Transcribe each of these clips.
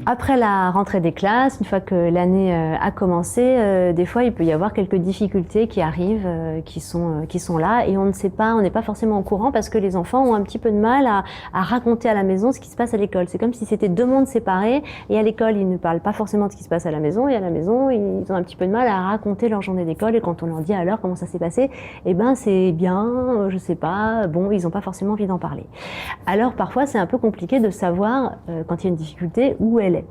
Après la rentrée des classes, une fois que l'année a commencé, des fois il peut y avoir quelques difficultés qui arrivent, qui sont là, et on ne sait pas, on n'est pas forcément au courant parce que les enfants ont un petit peu de mal à raconter à la maison ce qui se passe à l'école. C'est comme si c'était deux mondes séparés, et à l'école ils ne parlent pas forcément de ce qui se passe à la maison, et à la maison ils ont un petit peu de mal à raconter leur journée d'école, et quand on leur dit alors comment ça s'est passé, eh ben c'est bien, je sais pas, bon, ils n'ont pas forcément envie d'en parler. Alors parfois c'est un peu compliqué de savoir, quand il y a une difficulté, où elle est.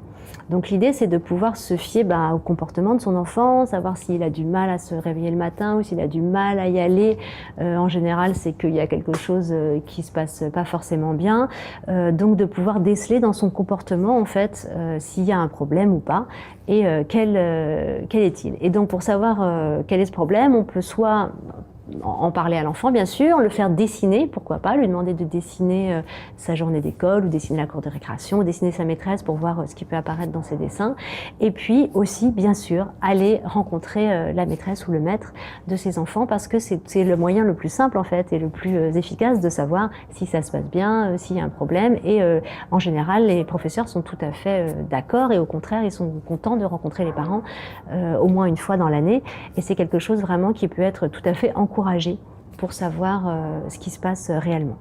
Donc l'idée c'est de pouvoir se fier au comportement de son enfant, savoir s'il a du mal à se réveiller le matin ou s'il a du mal à y aller. En général c'est qu'il y a quelque chose qui se passe pas forcément bien. Donc de pouvoir déceler dans son comportement en fait s'il y a un problème ou pas, et quel est-il. Et donc pour savoir quel est ce problème, on peut soit en parler à l'enfant, bien sûr, le faire dessiner, pourquoi pas, lui demander de dessiner sa journée d'école, ou dessiner la cour de récréation, ou dessiner sa maîtresse pour voir ce qui peut apparaître dans ses dessins. Et puis aussi, bien sûr, aller rencontrer la maîtresse ou le maître de ses enfants, parce que c'est le moyen le plus simple, en fait, et le plus efficace de savoir si ça se passe bien, s'il y a un problème. Et en général, les professeurs sont tout à fait d'accord, et au contraire, ils sont contents de rencontrer les parents au moins une fois dans l'année. Et c'est quelque chose vraiment qui peut être tout à fait encouragé pour savoir ce qui se passe réellement.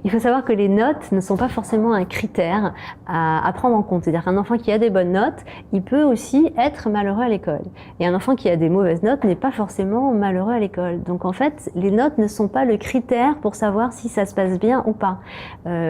Il faut savoir que les notes ne sont pas forcément un critère à prendre en compte. C'est-à-dire qu'un enfant qui a des bonnes notes, il peut aussi être malheureux à l'école. Et un enfant qui a des mauvaises notes n'est pas forcément malheureux à l'école. Donc en fait, les notes ne sont pas le critère pour savoir si ça se passe bien ou pas.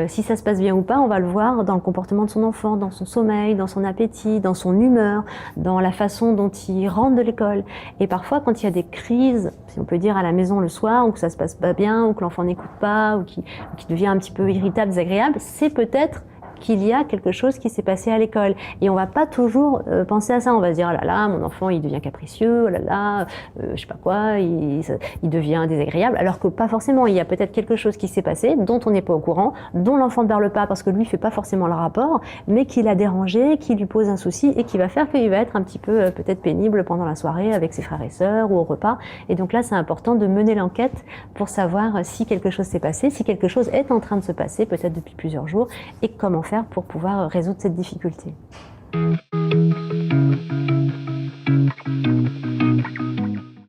Si ça se passe bien ou pas, on va le voir dans le comportement de son enfant, dans son sommeil, dans son appétit, dans son humeur, dans la façon dont il rentre de l'école. Et parfois, quand il y a des crises, si on peut dire, à la maison le soir, ou que ça se passe pas bien, ou que l'enfant n'écoute pas, ou qui devient un petit peu irritable, désagréable, c'est peut-être qu'il y a quelque chose qui s'est passé à l'école. Et on va pas toujours penser à ça. On va se dire, oh là là, mon enfant, il devient capricieux, oh là là, je sais pas quoi, il devient désagréable. Alors que pas forcément. Il y a peut-être quelque chose qui s'est passé, dont on n'est pas au courant, dont l'enfant ne parle pas parce que lui fait pas forcément le rapport, mais qui l'a dérangé, qui lui pose un souci et qui va faire qu'il va être un petit peu peut-être pénible pendant la soirée avec ses frères et sœurs ou au repas. Et donc là, c'est important de mener l'enquête pour savoir si quelque chose s'est passé, si quelque chose est en train de se passer, peut-être depuis plusieurs jours, et comment faire pour pouvoir résoudre cette difficulté.